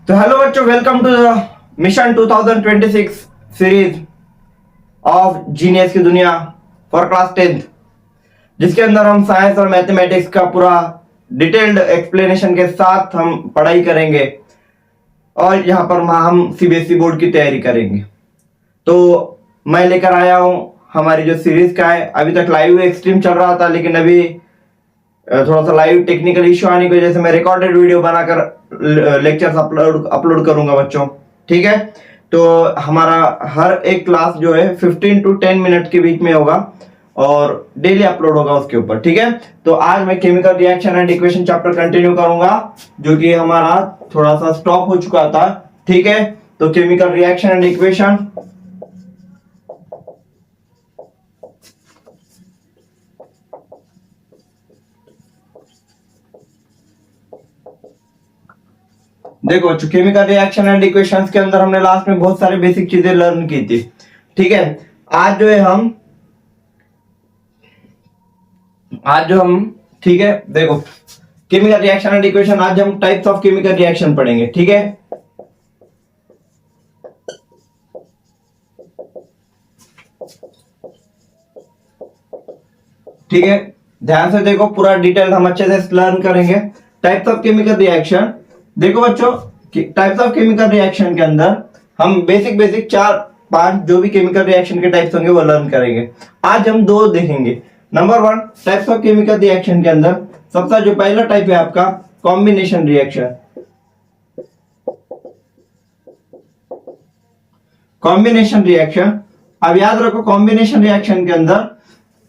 तो हेलो बच्चों, welcome to the mission 2026 series of genius की दुनिया फॉर क्लास 10th, जिसके अंदर हम साइंस और मैथमेटिक्स का पूरा डिटेल्ड एक्सप्लेनेशन के साथ हम पढ़ाई करेंगे और यहाँ पर हम सीबीएसई बोर्ड की तैयारी करेंगे। तो मैं लेकर आया हूँ हमारी जो सीरीज का है। अभी तक लाइव एक्सट्रीम चल रहा था, लेकिन अभी थोड़ा सा लाइव टेक्निकल इश्यू आने की वजह से मैं रिकॉर्डेड वीडियो बनाकर लेक्चर्स अपलोड करूंगा बच्चों। ठीक है, तो हमारा हर एक क्लास जो है 15 to 10 मिनट के बीच में होगा और डेली अपलोड होगा उसके ऊपर। ठीक है, तो आज मैं chemical reaction and equation chapter continue करूंगा, जो कि हमारा थोड़ा सा स्टॉप हो चुका था। ठीक है, तो केमिकल रिएक्शन एंड इक्वेशन देखो, केमिकल रिएक्शन एंड इक्वेशंस के अंदर हमने लास्ट में बहुत सारे बेसिक चीजें लर्न की थी। ठीक है, आज जो हम ठीक है, देखो केमिकल रिएक्शन एंड इक्वेशन, आज हम टाइप्स ऑफ केमिकल रिएक्शन पढ़ेंगे। ठीक है, ठीक है, ध्यान से देखो, पूरा डिटेल हम अच्छे से लर्न करेंगे। टाइप्स ऑफ केमिकल रिएक्शन, देखो बच्चों, टाइप्स ऑफ केमिकल रिएक्शन के अंदर हम बेसिक 4-5 जो भी केमिकल रिएक्शन के टाइप्स होंगे वो लर्न करेंगे। आज हम दो देखेंगे। Number 1, types of chemical reaction के अंदर सबसे जो पहला टाइप है आपका कॉम्बिनेशन रिएक्शन। कॉम्बिनेशन रिएक्शन, अब याद रखो, कॉम्बिनेशन रिएक्शन के अंदर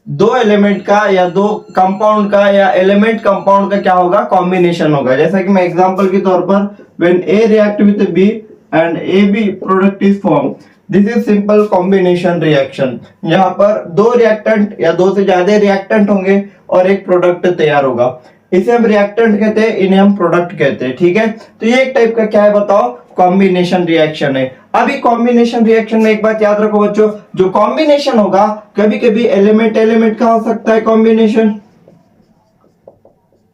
दो एलिमेंट का या दो कंपाउंड का या एलिमेंट कंपाउंड का क्या होगा, कॉम्बिनेशन होगा। जैसा कि मैं एग्जांपल के तौर पर when A react with B and A B product is form, this is simple combination reaction. यहाँ पर दो रिएक्टेंट या दो से ज्यादा रिएक्टेंट होंगे और एक प्रोडक्ट तैयार होगा। इसे हम रिएक्टेंट कहते हैं, इन्हें हम प्रोडक्ट कहते हैं। ठीक है, तो ये एक टाइप का क्या है बताओ, कॉम्बिनेशन रिएक्शन है। अभी कॉम्बिनेशन रिएक्शन में एक बात याद रखो बच्चों, जो कॉम्बिनेशन होगा कभी कभी एलिमेंट का हो सकता है कॉम्बिनेशन,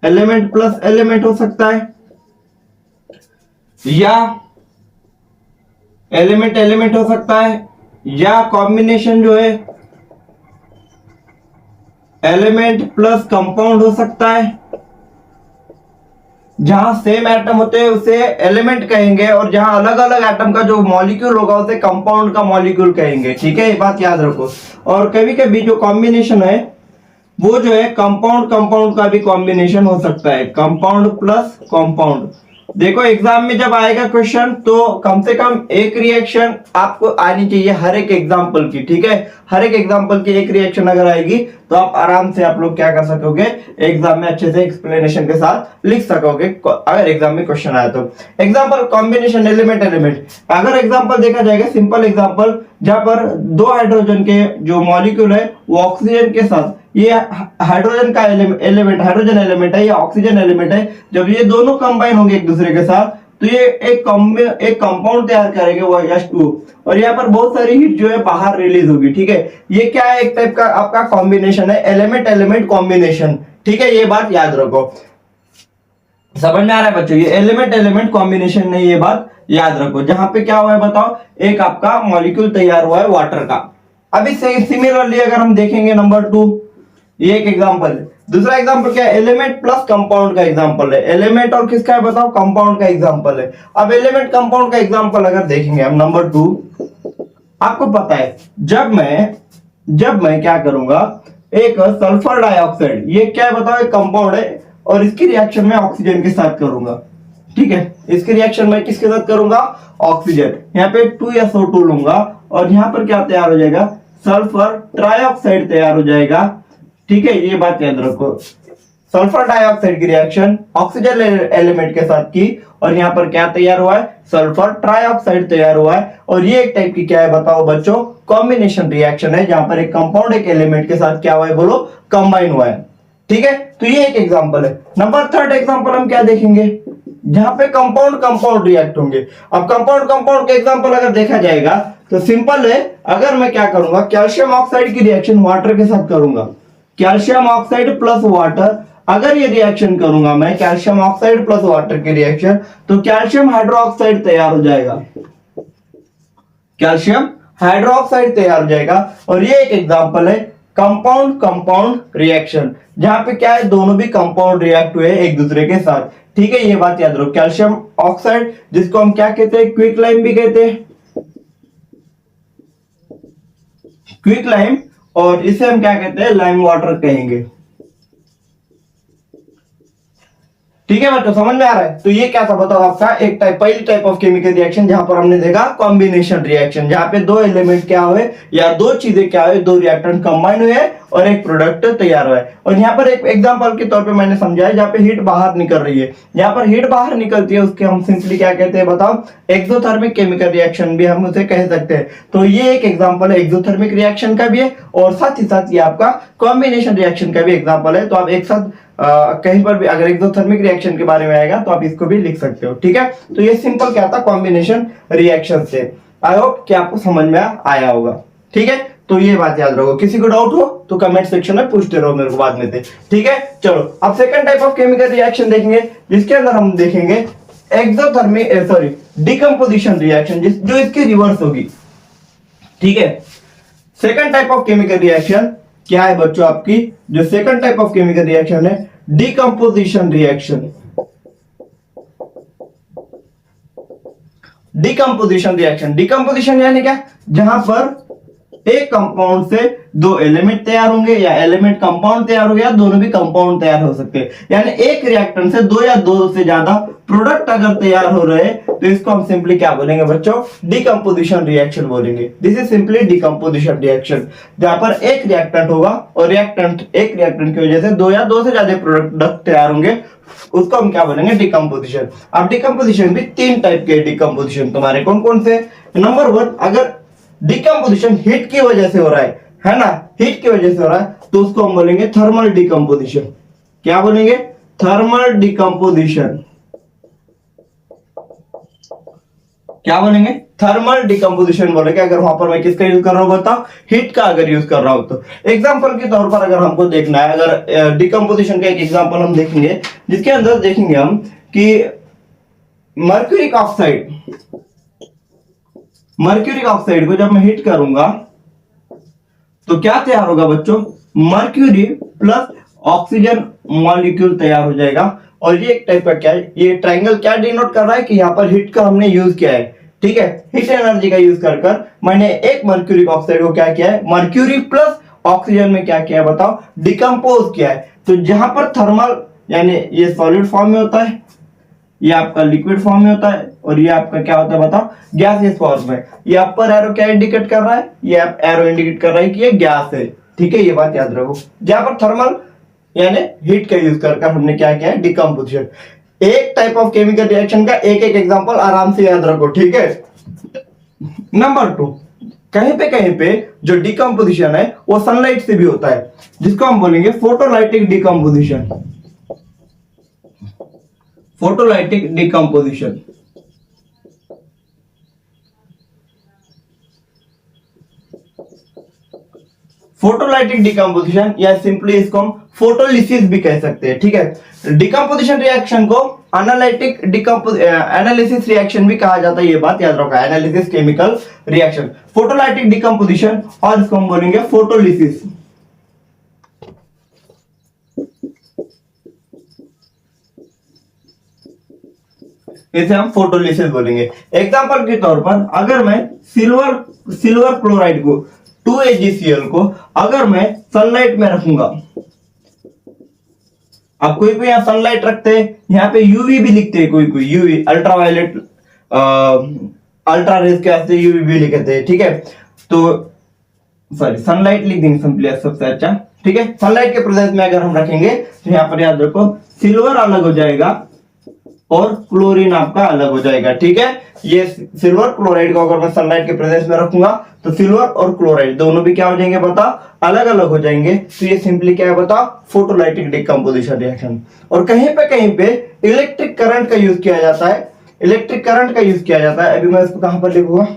एलिमेंट प्लस एलिमेंट हो सकता है, या एलिमेंट हो सकता है, या कॉम्बिनेशन जो है एलिमेंट प्लस कंपाउंड हो सकता है। जहां सेम एटम होते हैं उसे एलिमेंट कहेंगे, और जहां अलग अलग एटम का जो मॉलिक्यूल होगा उसे कंपाउंड का मॉलिक्यूल कहेंगे। ठीक है, ये बात याद रखो। और कभी कभी जो कॉम्बिनेशन है वो जो है कंपाउंड का भी कॉम्बिनेशन हो सकता है, कंपाउंड प्लस कंपाउंड। देखो एग्जाम में जब आएगा क्वेश्चन तो कम से कम एक रिएक्शन आपको आनी चाहिए हर एक एग्जाम्पल की। ठीक है, हर एक एग्जाम्पल की एक रिएक्शन अगर आएगी तो आप आराम से आप लोग क्या कर सकोगे, एग्जाम में अच्छे से एक्सप्लेनेशन के साथ लिख सकोगे अगर एग्जाम में क्वेश्चन आया तो। एग्जाम्पल कॉम्बिनेशन एलिमेंट, अगर एग्जाम्पल देखा जाएगा, सिंपल एग्जाम्पल, जहां पर दो हाइड्रोजन के जो मॉलिक्यूल है वो ऑक्सीजन के साथ, ये हाइड्रोजन का एलिमेंट हाइड्रोजन एलिमेंट है या ऑक्सीजन एलिमेंट है, जब ये दोनों कंबाइन होंगे एक दूसरे के साथ तो ये एक कंपाउंड तैयार करेंगे, वो H2, और यहाँ पर बहुत सारी हीट जो है बाहर रिलीज होगी। ठीक है, ये क्या है, एक टाइप का आपका कॉम्बिनेशन है, एलिमेंट कॉम्बिनेशन। ठीक है, ये बात याद रखो। समझ में आ रहा है बच्चों, ये एलिमेंट कॉम्बिनेशन नहीं, ये बात याद रखो। जहां पे क्या हुआ है बताओ, एक आपका मॉलिक्यूल तैयार हुआ है वाटर का। अभी सिमिलरली अगर हम देखेंगे नंबर 2, ये एक एग्जांपल है। दूसरा एग्जांपल क्या है, एलिमेंट प्लस कंपाउंड का एग्जांपल है। एलिमेंट और किसका है बताओ, कंपाउंड का एग्जांपल है। अब एलिमेंट कंपाउंड का एग्जांपल अगर देखेंगे हम नंबर 2, आपको पता है जब मैं क्या करूंगा, एक सल्फर डाइऑक्साइड, ये क्या है बताओ, एक कंपाउंड है और इसकी रिएक्शन में ऑक्सीजन के साथ करूंगा। ठीक है, इसकी रिएक्शन में किसके साथ करूंगा, ऑक्सीजन। यहाँ पे 2SO2 लूंगा और यहाँ पर क्या तैयार हो जाएगा, सल्फर ट्राइऑक्साइड तैयार हो जाएगा। ठीक है, ये बात याद रखो, सल्फर डाइऑक्साइड की रिएक्शन ऑक्सीजन एलिमेंट के साथ की और यहाँ पर क्या तैयार हुआ है, सल्फर ट्राइऑक्साइड तैयार हुआ है। और ये एक टाइप की क्या है बताओ बच्चों, कॉम्बिनेशन रिएक्शन है, जहां पर एक कंपाउंड एक एलिमेंट के साथ क्या हुआ है बोलो, कंबाइन हुआ है। ठीक है, तो ये एक एग्जांपल है। नंबर 3 एग्जांपल हम क्या देखेंगे, जहां पे कंपाउंड रिएक्ट होंगे। अब कंपाउंड का एग्जांपल अगर देखा जाएगा तो सिंपल है, अगर मैं क्या करूंगा, कैल्शियम ऑक्साइड की रिएक्शन वाटर के साथ करूंगा, कैल्शियम ऑक्साइड प्लस वाटर अगर ये रिएक्शन करूंगा मैं कैल्शियम ऑक्साइड प्लस वाटर की रिएक्शन, तो कैल्शियम हाइड्रोक्साइड तैयार हो जाएगा, कैल्शियम हाइड्रोक्साइड तैयार हो जाएगा। और ये एक एग्जांपल है कंपाउंड कंपाउंड रिएक्शन, जहां पे क्या है, दोनों भी कंपाउंड रिएक्ट हुए एक दूसरे के साथ। ठीक है, ये बात याद रखो। कैल्शियम ऑक्साइड जिसको हम क्या कहते हैं, क्विक लाइम भी कहते हैं, क्विक लाइम, और इसे हम क्या कहते हैं, लाइम वाटर कहेंगे। ठीक है बच्चों, समझ में आ रहा है। तो ये क्या था बताओ आपका एक टाइप, पहली टाइप ऑफ केमिकल रिएक्शन, जहां पर हमने देखा कॉम्बिनेशन रिएक्शन, जहां पे दो एलिमेंट क्या हुए या दो चीजें क्या हुए, दो रिएक्टेंट कंबाइन हुए और एक प्रोडक्ट तैयार हुआ है। और यहाँ पर एक एग्जांपल के तौर पे मैंने समझाया, जहाँ पे हीट बाहर निकल रही है, जहां पर हीट बाहर निकलती है उसके हम सिंपली क्या कहते हैं बताओ, एक्सोथर्मिक केमिकल रिएक्शन भी हम उसे कह सकते हैं। तो ये एक एग्जांपल है एक्सोथर्मिक रिएक्शन का भी है, और साथ ही साथ ये आपका कॉम्बिनेशन रिएक्शन का भी एग्जांपल है। तो आप एक साथ कहीं पर भी अगर एक्सोथर्मिक रिएक्शन के बारे में आएगा तो आप इसको भी लिख सकते हो। ठीक है, तो ये सिंपल क्या था, कॉम्बिनेशन रिएक्शन से। आई होप कि आपको समझ में आया होगा। ठीक है, तो ये बात याद रखो। किसी को डाउट हो तो कमेंट सेक्शन में पूछते रहो मेरे को बाद में। ठीक है, चलो अब second type of chemical reaction देखेंगे, जिसके अंदर हम देखेंगे एक्सोथर्मिक डिकम्पोजिशन रिएक्शन, जो इसकी रिवर्स होगी। ठीक है, second type of chemical reaction क्या है बच्चों, आपकी जो second type of chemical reaction है, decomposition reaction. Decomposition reaction, decomposition यानी क्या, जहां पर एक कंपाउंड से दो एलिमेंट तैयार होंगे, या एलिमेंट कंपाउंड तैयार हो, या दोनों भी कंपाउंड तैयार हो सकते हैं। यानी एक रिएक्टेंट से दो या दो से ज्यादा प्रोडक्ट अगर तैयार हो रहे हैं तो इसको हम सिंपली क्या बोलेंगे बच्चों, डिकम्पोजिशन रिएक्शन बोलेंगे। This is simply decomposition reaction, जहां पर एक रिएक्टेंट होगा और एक रिएक्टेंट की वजह से दो या दो से ज्यादा प्रोडक्ट तैयार होंगे, उसको हम क्या बोलेंगे, डिकम्पोजिशन। अब डिकम्पोजिशन भी तीन टाइप के डिकम्पोजिशन तुम्हारे कौन कौन से। नंबर वन, अगर डिकम्पोजिशन हीट की वजह से हो रहा है ना, हीट की वजह से हो रहा है, तो उसको हम बोलेंगे थर्मल डिकम्पोजिशन। क्या बोलेंगे, थर्मल डिकम्पोजिशन। क्या बोलेंगे, थर्मल डिकम्पोजिशन बोलेंगे। अगर वहां पर मैं किसका यूज कर रहा हूं बताओ, हीट का अगर यूज कर रहा हूं तो। एग्जांपल के तौर पर अगर हमको देखना है, अगर डिकम्पोजिशन का एक एग्जांपल हम देखेंगे, जिसके अंदर देखेंगे हम कि मर्क्यूरिक ऑक्साइड को जब मैं हीट करूंगा तो क्या तैयार होगा बच्चों, मर्क्यूरी प्लस ऑक्सीजन मॉलिक्यूल तैयार हो जाएगा। और ये एक टाइप का क्या है, ये ट्रायंगल क्या डिनोट कर रहा है कि यहाँ पर हीट का हमने यूज किया है। ठीक है, हीट एनर्जी का यूज कर मैंने एक मर्क्यूरिक ऑक्साइड को क्या किया है, मर्क्यूरी प्लस ऑक्सीजन में क्या किया है बताओ, डिकम्पोज किया है। तो जहां पर थर्मल यानी ये सॉलिड फॉर्म में होता है, ये आपका लिक्विड फॉर्म में होता है, और ये आपका क्या होता है बताओ, गैसियस फॉर्म में। ये अपर एरो क्या इंडिकेट कर रहा है, ये एरो इंडिकेट कर रहा है कि ये गैस है। ठीक है, ये बात याद रखो। जहां पर थर्मल यानी हीट का यूज कर हमने क्या किया है, डिकम्पोजिशन। एक टाइप ऑफ केमिकल रिएक्शन का एक एक एग्जांपल आराम से याद रखो। ठीक है, नंबर टू, कहीं पे जो डिकम्पोजिशन है वो सनलाइट से भी होता है, जिसको हम बोलेंगे photolytic decomposition. Photolytic decomposition. Photolytic decomposition या सिंपली इसको हम फोटोलिसिस भी कह सकते हैं। ठीक है, डिकम्पोजिशन रिएक्शन को एनालिसिस रिएक्शन भी कहा जाता है, ये बात याद रखो, analysis chemical reaction, photolytic decomposition, और इसको हम बोलेंगे फोटोलिसिस। इसे हम फोटोलिसिस बोलेंगे। एग्जांपल के तौर पर अगर मैं सिल्वर क्लोराइड को 2AgCl को अगर मैं सनलाइट में रखूंगा, अब कोई कोई यहाँ सनलाइट रखते हैं, यहाँ पे यूवी भी लिखते हैं, कोई कोई यूवी अल्ट्रावायलेट अल्ट्रा रेज के वास्ते यूवी भी लिखते हैं। ठीक है, तो सॉरी सनलाइट लिख देंगे सिंपली सबसे अच्छा। ठीक है, सनलाइट के प्रेजेंस में अगर हम रखेंगे तो यहाँ पर याद रखो सिल्वर अलग हो जाएगा और क्लोरीन आपका अलग हो जाएगा। ठीक है, ये सिल्वर क्लोराइड को अगर मैं सनलाइट के प्रेजेंस में रखूंगा तो सिल्वर और क्लोराइड दोनों भी क्या हो जाएंगे बता, अलग अलग हो जाएंगे। तो ये सिंपली क्या है बता, फोटोलाइटिक डिकम्पोजिशन रिएक्शन। और कहीं पे इलेक्ट्रिक करंट का यूज किया जाता है, इलेक्ट्रिक करंट का यूज किया जाता है। अभी मैं इसको कहां पर लिखूंगा,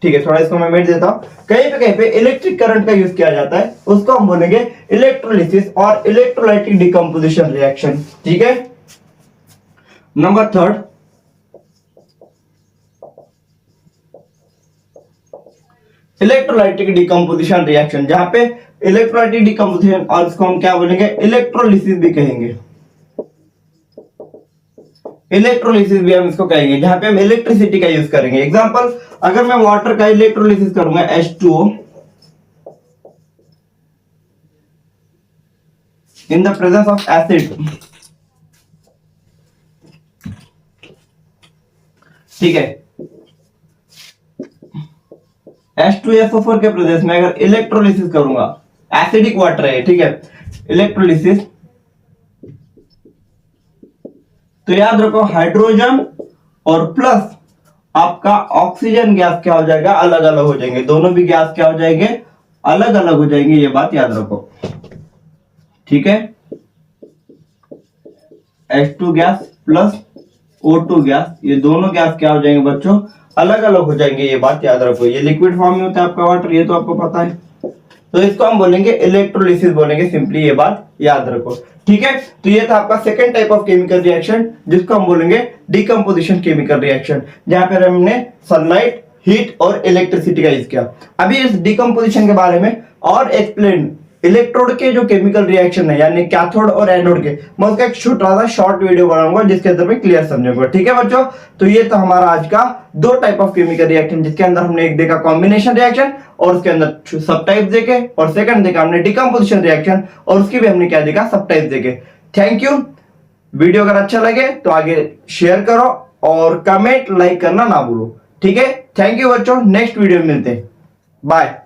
ठीक है, थोड़ा इसको मैं मिट देता हूं। कहीं पे इलेक्ट्रिक करंट का यूज किया जाता है, उसको हम बोलेंगे इलेक्ट्रोलिसिस और इलेक्ट्रोलाइटिक डिकम्पोजिशन रिएक्शन। ठीक है, number third, electrolytic decomposition reaction, जहां पे इलेक्ट्रोलाइटिक डिकम्पोजिशन और इसको हम क्या बोलेंगे, इलेक्ट्रोलिसिस भी कहेंगे। इलेक्ट्रोलिसिस भी हम इसको कहेंगे, जहां पे हम इलेक्ट्रिसिटी का यूज करेंगे। एग्जांपल, अगर मैं वाटर का इलेक्ट्रोलिसिस करूंगा H2O in the presence of acid, ठीक है, H2SO4 के प्रेजेंस में अगर इलेक्ट्रोलिसिस करूंगा, एसिडिक वाटर है, ठीक है, इलेक्ट्रोलिसिस, तो याद रखो हाइड्रोजन और प्लस आपका ऑक्सीजन गैस क्या हो जाएगा, अलग अलग हो जाएंगे। दोनों भी गैस क्या हो जाएंगे, अलग अलग हो जाएंगे, ये बात याद रखो। ठीक है, H2 gas plus O2 gas, ये दोनों गैस क्या हो जाएंगे बच्चों, अलग अलग हो जाएंगे, ये बात याद रखो। ये लिक्विड फॉर्म में होता है आपका वाटर, ये तो आपको पता है। तो इसको हम बोलेंगे इलेक्ट्रोलिसिस बोलेंगे, सिंपली ये बात याद रखो। ठीक है, तो ये था आपका second type of chemical reaction, जिसको हम बोलेंगे डिकम्पोजिशन केमिकल रिएक्शन, जहां पर हमने सनलाइट, हीट और इलेक्ट्रिसिटी का यूज किया। अभी इस डिकम्पोजिशन के बारे में और एक्सप्लेन, इलेक्ट्रोड के जो केमिकल रिएक्शन है यानी कैथोड और एनोड के, मैं उसका एक छोटा सा शॉर्ट वीडियो बनाऊंगा जिसके अंदर मैं क्लियर समझूंगा। ठीक है बच्चों, तो ये था हमारा आज का दो टाइप ऑफ केमिकल रिएक्शन, जिसके अंदर हमने एक देखा कॉम्बिनेशन रिएक्शन और उसके अंदर सब टाइप देखे, और सेकंड देखा हमने डिकम्पोजिशन रिएक्शन और उसकी भी हमने क्या देखा, सब टाइप देखे। Thank you. वीडियो अगर अच्छा लगे तो आगे शेयर करो और कमेंट लाइक करना ना भूलो। ठीक है, थैंक यू बच्चों, नेक्स्ट वीडियो में मिलते हैं, बाय।